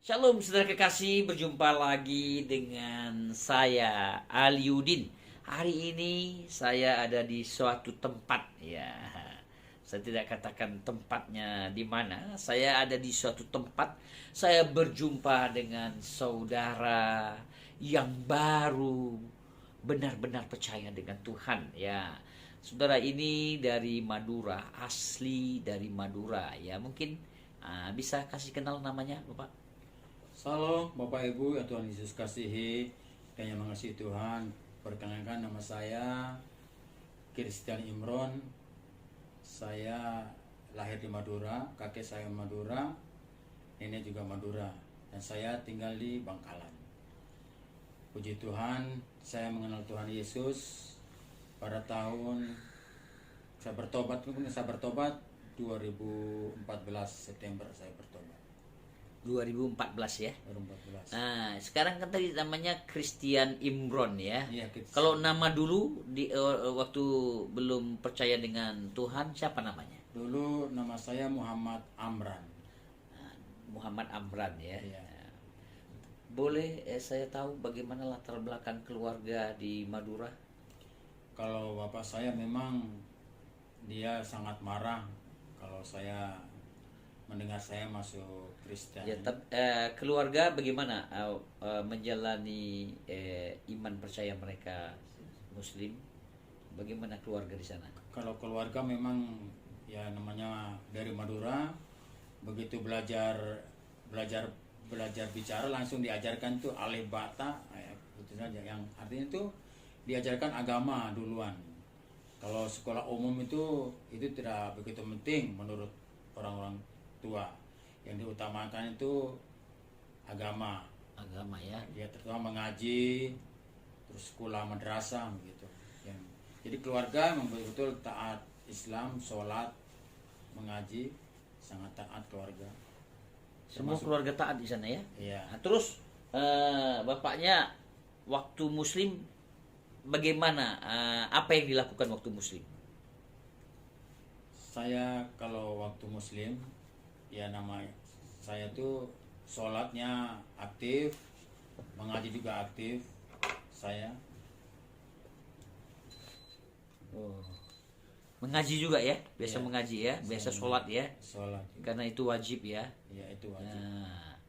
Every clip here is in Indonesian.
Shalom saudara kekasih, berjumpa lagi dengan saya Aliudin. Hari ini saya ada di suatu tempat ya. Saya tidak katakan tempatnya di mana. Saya ada di suatu tempat. Saya berjumpa dengan saudara yang baru benar-benar percaya dengan Tuhan ya. Saudara ini dari Madura, asli dari Madura ya. Mungkin bisa kasih kenal namanya, Bapak? Salam Bapak Ibu yang Tuhan Yesus kasihi dan yang mengasihi Tuhan. Perkenalkan, nama saya Christian Imron. Saya lahir di Madura, kakek saya Madura, nenek juga Madura, dan saya tinggal di Bangkalan. Puji Tuhan, saya mengenal Tuhan Yesus pada tahun saya bertobat 2014 September saya bertobat. 2014 ya. 2014. Nah, sekarang kan tadi namanya Christian Imron ya. Iya, Christian. Kalau nama dulu di waktu belum percaya dengan Tuhan siapa namanya? Dulu nama saya Muhammad Amran. Nah, Muhammad Amran ya. Iya. Boleh saya tahu bagaimana latar belakang keluarga di Madura? Kalau bapak saya memang dia sangat marah kalau saya mendengar saya masuk Kristen. Ya, keluarga bagaimana menjalani iman percaya mereka Muslim? Bagaimana keluarga di sana? Kalau keluarga memang ya namanya dari Madura, begitu belajar bicara langsung diajarkan tuh alif bata, itu saja yang artinya itu diajarkan agama duluan. Kalau sekolah umum itu tidak begitu penting menurut orang-orang tua. Yang diutamakan itu agama Ya. ya, terutama mengaji, terus sekolah madrasah gitu ya. Jadi keluarga memang betul taat Islam, sholat, mengaji, sangat taat keluarga. Semua Termasuk- keluarga taat di sana ya. Iya. Nah, terus bapaknya waktu Muslim bagaimana? Apa yang dilakukan waktu Muslim? Saya kalau waktu Muslim ya nama saya tuh sholatnya aktif, mengaji juga aktif saya. Oh. Mengaji juga ya, biasa Iya. mengaji ya, biasa sholat ya, Sholat karena itu wajib ya. ya, itu wajib. Nah,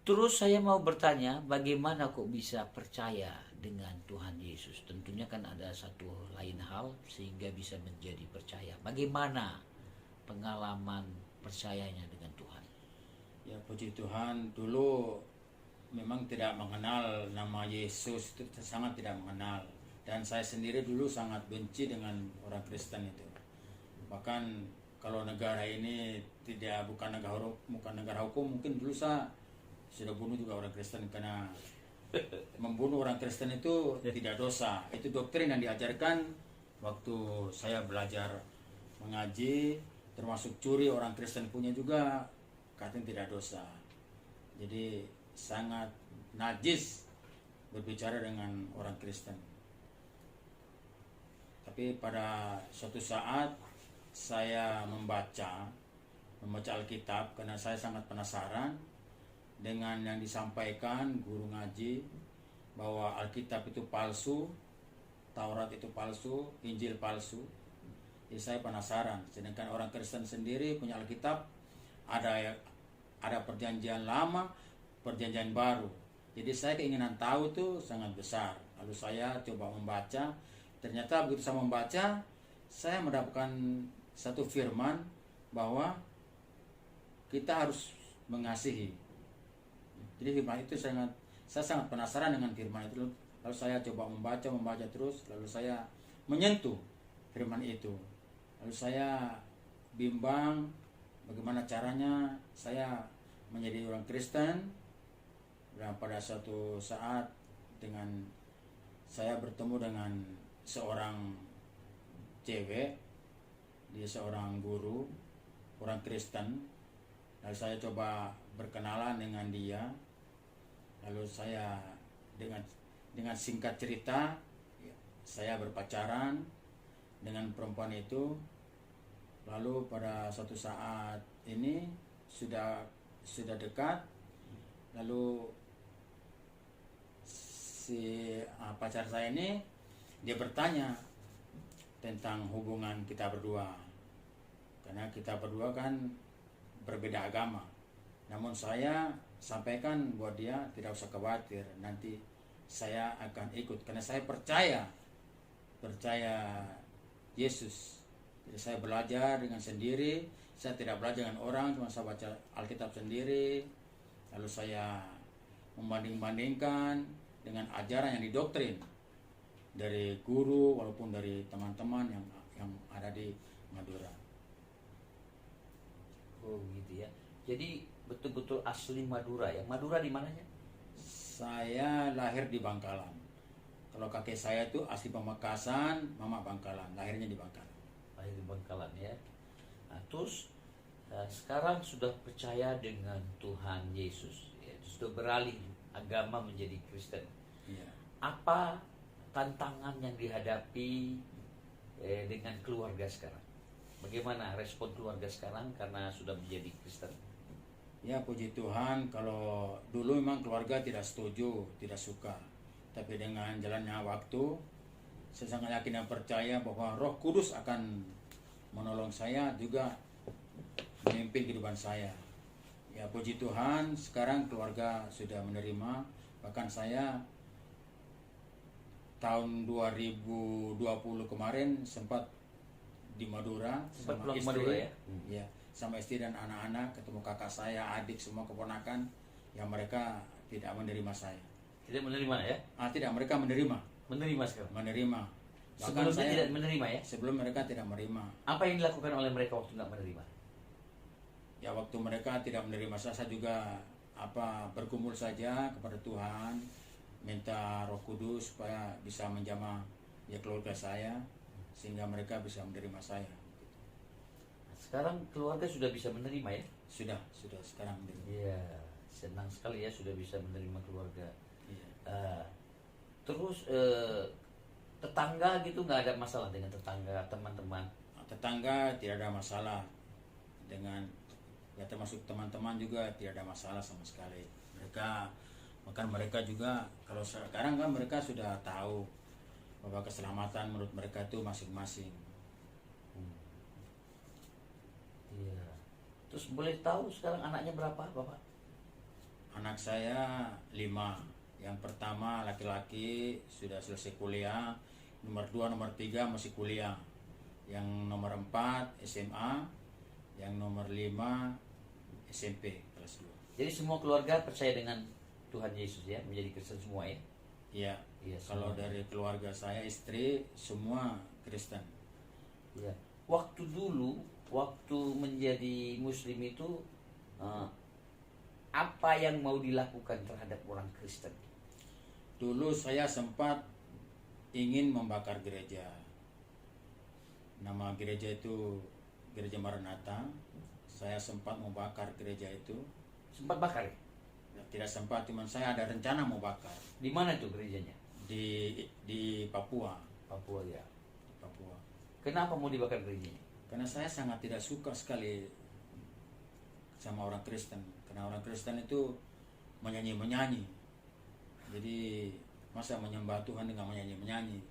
terus saya mau bertanya, bagaimana kok bisa percaya dengan Tuhan Yesus? Tentunya kan ada satu lain hal sehingga bisa menjadi percaya. Bagaimana pengalaman percayanya dengan Tuhan? Ya puji Tuhan, dulu memang tidak mengenal nama Yesus, itu sangat tidak mengenal. Dan saya sendiri dulu sangat benci dengan orang Kristen itu. Bahkan kalau negara ini bukan negara hukum, mungkin dulu saya sudah bunuh juga orang Kristen, karena membunuh orang Kristen itu tidak dosa. Itu doktrin yang diajarkan waktu saya belajar mengaji, termasuk curi orang Kristen punya juga katanya tidak dosa. Jadi sangat najis berbicara dengan orang Kristen. Tapi pada suatu saat saya membaca Alkitab karena saya sangat penasaran dengan yang disampaikan guru ngaji bahwa Alkitab itu palsu, Taurat itu palsu, Injil palsu. Jadi saya penasaran. Sedangkan orang Kristen sendiri punya Alkitab, ada perjanjian lama, perjanjian baru. Jadi saya keinginan tahu tuh sangat besar. Lalu saya coba membaca. Ternyata begitu saya membaca, saya mendapatkan satu firman bahwa kita harus mengasihi. Jadi firman itu saya sangat penasaran dengan firman itu. Lalu saya coba membaca terus. Lalu saya menyentuh firman itu. Lalu saya bimbang bagaimana caranya saya menjadi orang Kristen. Dan pada suatu saat saya bertemu dengan seorang cewek, dia seorang guru, orang Kristen. Lalu saya coba berkenalan dengan dia. Lalu saya dengan singkat cerita, saya berpacaran dengan perempuan itu. Lalu pada suatu saat ini sudah sudah dekat, lalu si pacar saya ini dia bertanya tentang hubungan kita berdua, karena kita berdua kan berbeda agama. Namun saya sampaikan buat dia tidak usah khawatir, nanti saya akan ikut karena saya percaya Yesus. Jadi saya belajar dengan sendiri, saya tidak belajar dengan orang, cuma saya baca Alkitab sendiri, lalu saya membanding-bandingkan dengan ajaran yang didoktrin dari guru walaupun dari teman-teman yang ada di Madura. Oh gitu ya. Jadi betul-betul asli Madura ya. Madura di mananya? Saya lahir di Bangkalan. Kalau kakek saya itu asli Pamekasan, mama Bangkalan, lahirnya di Bangkalan. Lahir di Bangkalan ya. Nah, terus sekarang sudah percaya dengan Tuhan Yesus, ya, sudah beralih agama menjadi Kristen. Iya. Apa tantangan yang dihadapi dengan keluarga sekarang? Bagaimana respon keluarga sekarang karena sudah menjadi Kristen? Ya puji Tuhan, kalau dulu memang keluarga tidak setuju, tidak suka. Tapi dengan jalannya waktu, saya sangat yakin dan percaya bahwa Roh Kudus akan menolong saya juga memimpin kehidupan saya. Ya puji Tuhan, sekarang keluarga sudah menerima. Bahkan saya tahun 2020 kemarin sempat di Madura Sempat sama pulang ke istri, Madura ya? ya, sama istri dan anak-anak, ketemu kakak saya, adik, semua keponakan, yang mereka tidak menerima saya. Tidak menerima ya? Tidak, mereka menerima, Menerima sekarang. menerima. Bahkan Sebelumnya saya tidak menerima ya? sebelum mereka tidak menerima. Apa yang dilakukan oleh mereka waktu tidak menerima? Ya waktu mereka tidak menerima saya juga bergumul saja kepada Tuhan, minta Roh Kudus supaya bisa menjamah ya keluarga saya sehingga mereka bisa menerima saya. Sekarang keluarga sudah bisa menerima ya? Sudah sekarang menerima. Iya, senang sekali ya sudah bisa menerima keluarga. Iya. Terus tetangga gitu nggak ada masalah dengan tetangga, teman-teman? Tetangga tidak ada masalah dengan, ya termasuk teman-teman juga tidak ada masalah sama sekali. Mereka juga kalau sekarang kan mereka sudah tahu bahwa keselamatan menurut mereka itu masing-masing. Iya. Terus boleh tahu sekarang anaknya berapa, Bapak? Anak saya 5. Yang pertama laki-laki sudah selesai kuliah, nomor 2, nomor 3 masih kuliah, yang nomor 4 SMA, yang nomor 5 SMP kelas 2. Jadi semua keluarga percaya dengan Tuhan Yesus ya, menjadi Kristen semua ya? Iya. Iya. Kalau dari keluarga saya, istri semua Kristen. Iya. Waktu dulu, waktu menjadi Muslim itu apa yang mau dilakukan terhadap orang Kristen? Dulu saya sempat ingin membakar gereja. Nama gereja itu Gereja Maranatha. Saya sempat membakar gereja itu. Sempat bakar ya? Tidak sempat, cuma saya ada rencana mau bakar. Di mana itu gerejanya? Di Papua. Papua ya. Papua. Kenapa mau dibakar gerejanya? Karena saya sangat tidak suka sekali sama orang Kristen. Karena orang Kristen itu menyanyi-menyanyi. Jadi masa menyembah Tuhan dengan menyanyi-menyanyi?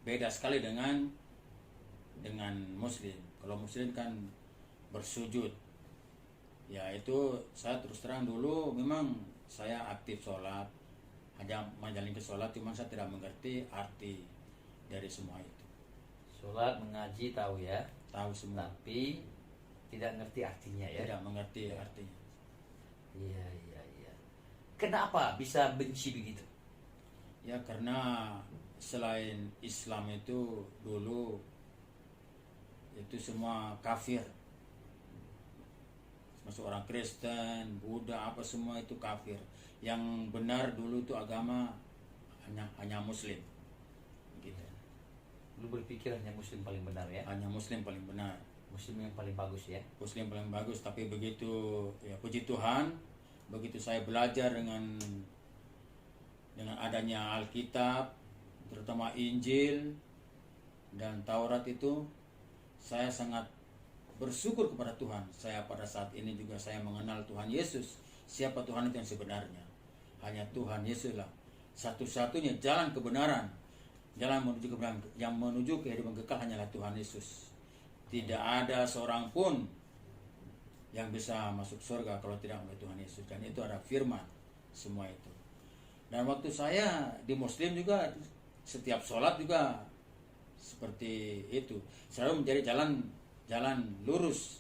Beda sekali dengan Muslim. Kalau Muslim kan bersujud. Ya itu saya terus terang dulu memang saya aktif sholat, hanya menjalani ke sholat, cuma saya tidak mengerti arti dari semua itu. Sholat, mengaji tahu ya, Tahu semua, tapi tidak ngerti artinya ya. tidak mengerti artinya. Iya. Kenapa bisa benci begitu? Ya karena selain Islam itu dulu itu semua kafir. Masuk orang Kristen, Buddha, apa semua itu kafir. Yang benar dulu itu agama hanya Muslim. Gitu. Lu berpikir hanya Muslim paling benar ya? Hanya Muslim paling benar. Muslim yang paling bagus ya? Muslim paling bagus, tapi begitu ya puji Tuhan, begitu saya belajar dengan adanya Alkitab, terutama Injil dan Taurat itu, saya sangat bersyukur kepada Tuhan. Saya pada saat ini juga saya mengenal Tuhan Yesus. Siapa Tuhan itu yang sebenarnya? Hanya Tuhan Yesus lah satu-satunya jalan kebenaran. Jalan menuju kebenaran, yang menuju kehidupan kekal hanyalah Tuhan Yesus. Tidak ada seorang pun yang bisa masuk surga kalau tidak melalui Tuhan Yesus. Dan itu ada firman semua itu. Dan waktu saya di Muslim juga, setiap sholat juga seperti itu. Selalu menjadi jalan lurus.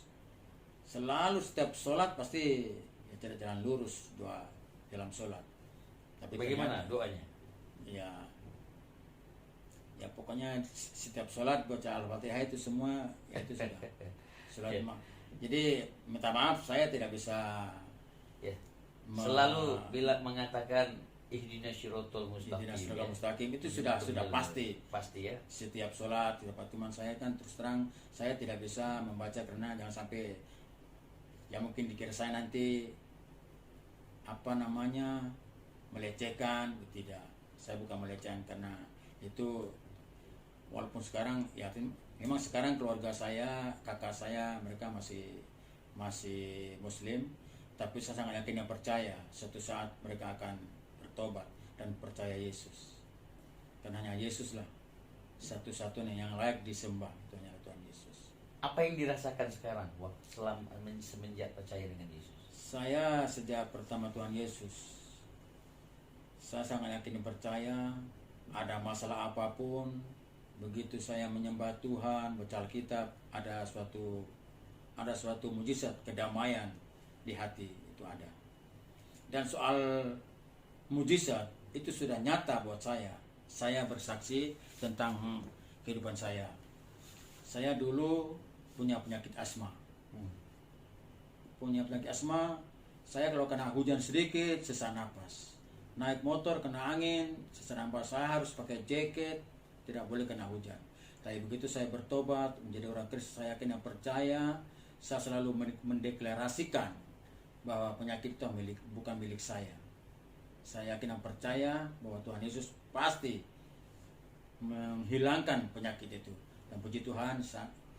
Selalu setiap sholat pasti ya, jalan lurus doa dalam sholat. Tapi Bagaimana doanya? Ya pokoknya setiap sholat baca Al-Fatihah itu semua ya itu sudah sholat. Jadi minta maaf saya tidak bisa ya. Selalu bila mengatakan ihdinas siratal mustaqim itu sudah pasti ya. Setiap sholat tidak. Cuman saya kan terus terang saya tidak bisa membaca karena jangan sampai ya mungkin dikira saya nanti melecehkan. Tidak, saya bukan melecehkan karena itu walaupun sekarang ya memang sekarang keluarga saya, kakak saya mereka masih Muslim, tapi saya sangat yakin dan percaya suatu saat mereka akan bertobat dan percaya Yesus. Karena hanya Yesus lah satu-satunya yang layak disembah, itu hanya Tuhan Yesus. Apa yang dirasakan sekarang semenjak percaya dengan Yesus? Saya sejak pertama Tuhan Yesus, saya sangat yakin dan percaya. Ada masalah apapun, begitu saya menyembah Tuhan, baca Alkitab, ada suatu mujizat kedamaian di hati itu ada. Dan soal mujizat itu sudah nyata buat saya. Saya bersaksi tentang kehidupan saya. Saya dulu punya penyakit asma. Saya kalau kena hujan sedikit sesak napas. Naik motor kena angin sesak napas. Saya harus pakai jaket, tidak boleh kena hujan. Tapi begitu saya bertobat menjadi orang Kristen, saya yakin dan percaya, saya selalu mendeklarasikan bahwa penyakit itu bukan milik saya. Saya yakin dan percaya bahwa Tuhan Yesus pasti menghilangkan penyakit itu. Dan puji Tuhan,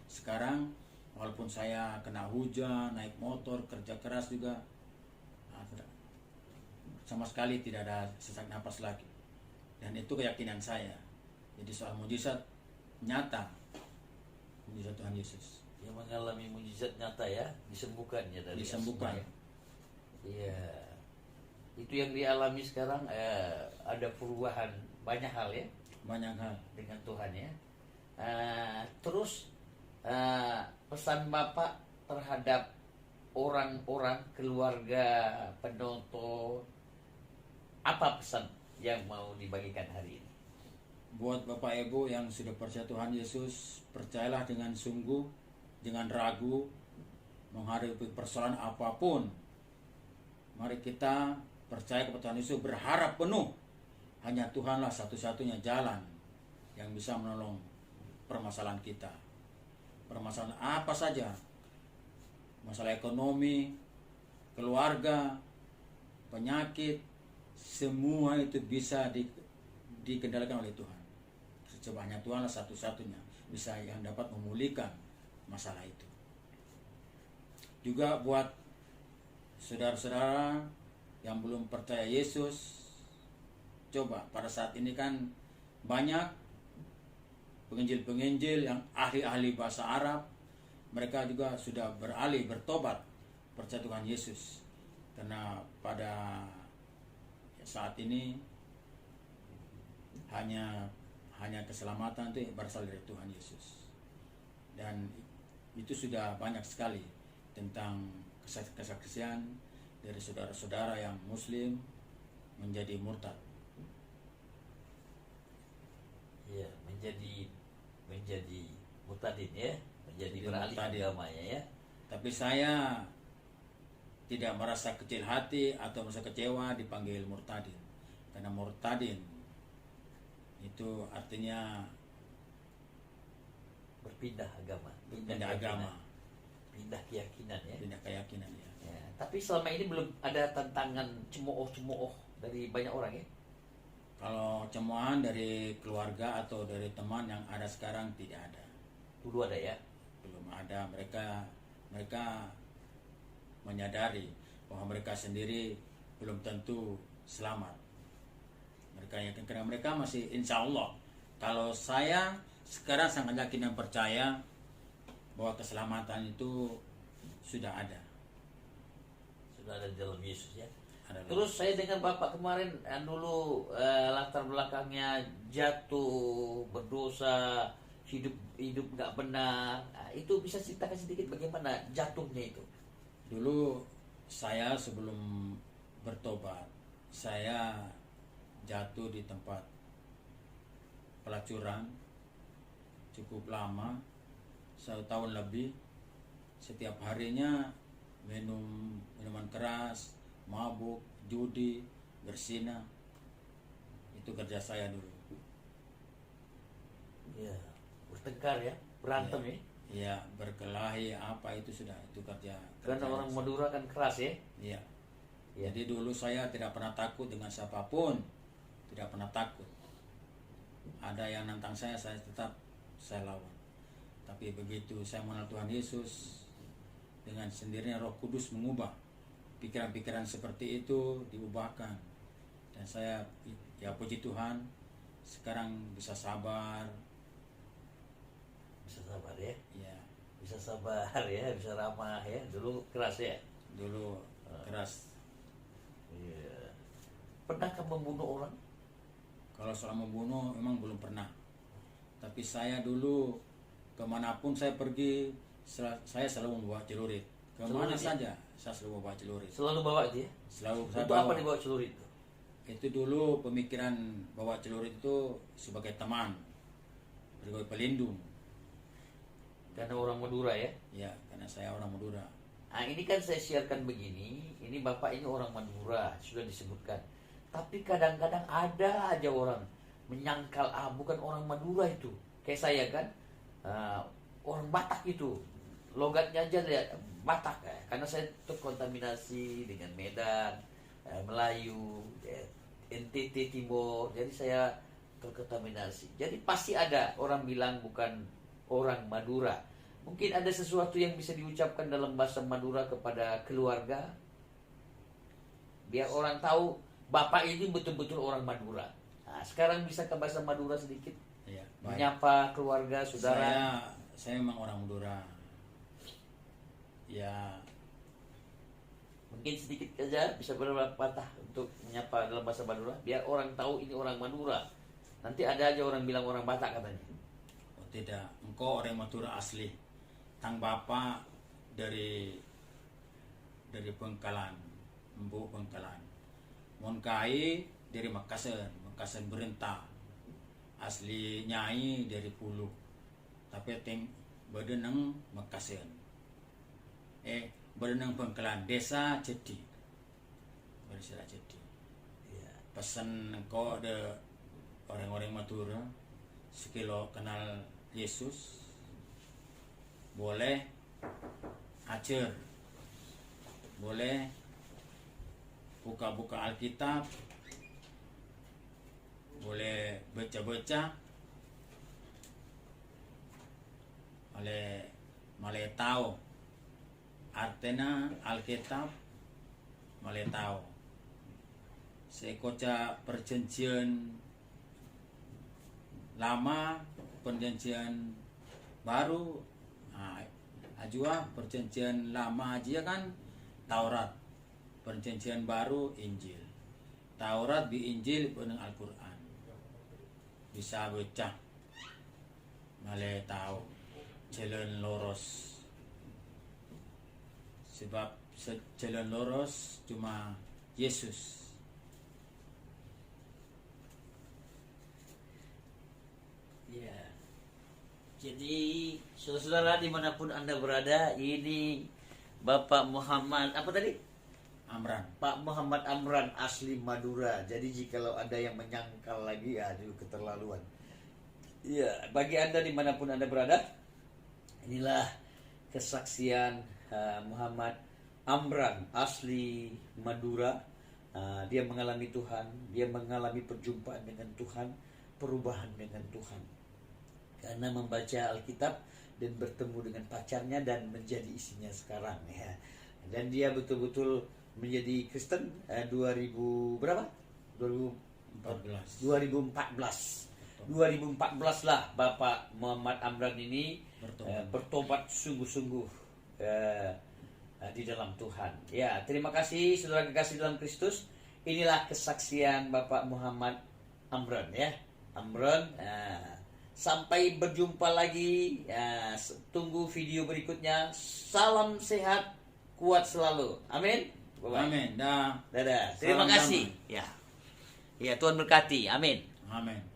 sekarang walaupun saya kena hujan, naik motor, kerja keras juga, sama sekali tidak ada sesak napas lagi. Dan itu keyakinan saya. Jadi soal mujizat nyata, mujizat Tuhan Yesus. Yang mengalami mujizat nyata ya, disembuhkannya dari disembuhkan. Iya. Itu yang dialami sekarang, ada perubahan banyak hal ya. Banyak hal dengan Tuhan ya. Terus pesan Bapak terhadap orang-orang, keluarga, penonton, apa pesan yang mau dibagikan hari ini? Buat Bapak Ibu yang sudah percaya Tuhan Yesus, percayalah dengan sungguh, jangan ragu menghadapi persoalan apapun. Mari kita percaya kepada Tuhan Yesus, berharap penuh. Hanya Tuhanlah satu-satunya jalan yang bisa menolong permasalahan kita. Permasalahan apa saja, masalah ekonomi, keluarga, penyakit, semua itu bisa dikendalikan oleh Tuhan. Sebabnya Tuhanlah satu-satunya bisa yang dapat memulihkan masalah itu. Juga buat saudara-saudara yang belum percaya Yesus, coba pada saat ini kan banyak penginjil-penginjil yang ahli-ahli bahasa Arab, mereka juga sudah bertobat percaya Tuhan Yesus. Karena pada saat ini hanya keselamatan itu berasal dari Tuhan Yesus. Dan itu sudah banyak sekali tentang kesaksian dari saudara-saudara yang Muslim menjadi murtad. Iya, menjadi murtadin ya, menjadi beralih agamanya ya. Tapi saya tidak merasa kecil hati atau merasa kecewa dipanggil murtadin. Karena murtadin itu artinya berpindah agama, pindah agama, pindah keyakinan ya. Pindah keyakinan ya. Tapi selama ini belum ada tantangan cemooh dari banyak orang ya. Kalau cemoohan dari keluarga atau dari teman yang ada sekarang tidak ada. Dulu ada ya? Belum ada. Mereka menyadari bahwa mereka sendiri belum tentu selamat. Mereka yakin karena mereka masih insya Allah. Kalau saya sekarang sangat yakin dan percaya bahwa keselamatan itu sudah ada. Sudah ada di dalam Yesus ya. Ada. Terus saya dengan Bapak kemarin dulu latar belakangnya jatuh, berdosa, hidup nggak benar. Itu bisa ceritakan sedikit bagaimana jatuhnya itu? Dulu saya sebelum bertobat, saya jatuh di tempat pelacuran cukup lama, 1 tahun lebih. Setiap harinya minum minuman keras, mabuk, judi, berzina. Itu kerja saya dulu. Ya, bertengkar ya, berantem ya. Iya, berkelahi apa itu sudah itu kerja. Karena orang Madura kan keras ya. Iya. Ya. Jadi dulu saya tidak pernah takut dengan siapapun, tidak pernah takut. Ada yang nantang saya tetap saya lawan. Tapi begitu saya mengenal Tuhan Yesus, dengan sendirinya Roh Kudus mengubah pikiran-pikiran seperti itu, diubahkan. Dan saya ya puji Tuhan, sekarang bisa sabar. Bisa sabar ya. Ya, Bisa sabar ya, bisa ramah ya. Dulu keras ya. dulu keras. Iya. Pernahkah membunuh orang? Kalau soal membunuh memang belum pernah. Tapi saya dulu kemanapun saya pergi, saya selalu membawa celurit. Kemana Celurit, saja saya selalu membawa celurit. Selalu bawa itu ya? Selalu saya Untuk bawa. apa dibawa celurit itu? Itu dulu pemikiran bawa celurit itu sebagai teman, sebagai pelindung. Karena orang Madura ya. Ya, karena saya orang Madura. Nah ini kan saya siarkan begini, ini Bapak ini orang Madura, sudah disebutkan. Tapi kadang-kadang ada aja orang menyangkal, bukan orang Madura itu. Kayak saya kan, orang Batak itu. Logatnya aja lihat, Batak ya. Karena saya terkontaminasi dengan Medan, Melayu, NTT Timur. Jadi saya terkontaminasi. Jadi pasti ada orang bilang bukan orang Madura. Mungkin ada sesuatu yang bisa diucapkan dalam bahasa Madura kepada keluarga, biar orang tahu Bapak ini betul-betul orang Madura. Nah, sekarang bisa ke bahasa Madura sedikit, Ya, baik. menyapa keluarga, saudara. Saya memang orang Madura. Ya, Mungkin sedikit saja bisa beberapa patah untuk menyapa dalam bahasa Madura, biar orang tahu ini orang Madura. Nanti ada aja orang bilang orang Batak katanya. oh tidak, engkau orang Madura asli. Tang bapak dari Bengkalan, Embu Bengkalan. Mon kai dari Makassar Berentah. Asli Nyai dari Pulu. Tapi ting bedeneng Makassar. Bedeneng Bengkalan, Desa Cedi. Desa Cedi. Ya. Pesan engkau ada orang-orang Madura sekilo kenal Yesus, boleh ajar, boleh buka-buka Alkitab, boleh baca-baca, boleh tahu artinya Alkitab, boleh tahu sekoca perjanjian lama, perjanjian baru. Ajua perjanjian lama aja kan Taurat, perjanjian baru Injil. Taurat bi Injil beneng Al-Quran. Bisa baca, malah tahu jalan lurus. Sebab jalan lurus cuma Yesus. Ya. Jadi saudara-saudara dimanapun Anda berada, ini Bapak Muhammad apa tadi? Amran. Pak Muhammad Amran asli Madura. Jadi jikalau ada yang menyangkal lagi, aduh keterlaluan. Iya, bagi Anda dimanapun Anda berada, inilah kesaksian Muhammad Amran asli Madura. Dia mengalami Tuhan, dia mengalami perjumpaan dengan Tuhan, perubahan dengan Tuhan. Karena membaca Alkitab dan bertemu dengan pacarnya dan menjadi istrinya sekarang ya. Dan dia betul-betul menjadi Kristen 2000 berapa? 2014 lah Bapak Muhammad Amran ini bertobat sungguh-sungguh di dalam Tuhan. Ya, terima kasih saudara kekasih dalam Kristus. Inilah kesaksian Bapak Muhammad Amran ya. Amran. Sampai berjumpa lagi. Tunggu video berikutnya. Salam sehat, kuat selalu. Amin. Bye-bye. Amin. Dadah. Terima kasih. Ya. Ya, Tuhan berkati. Amin. Amin.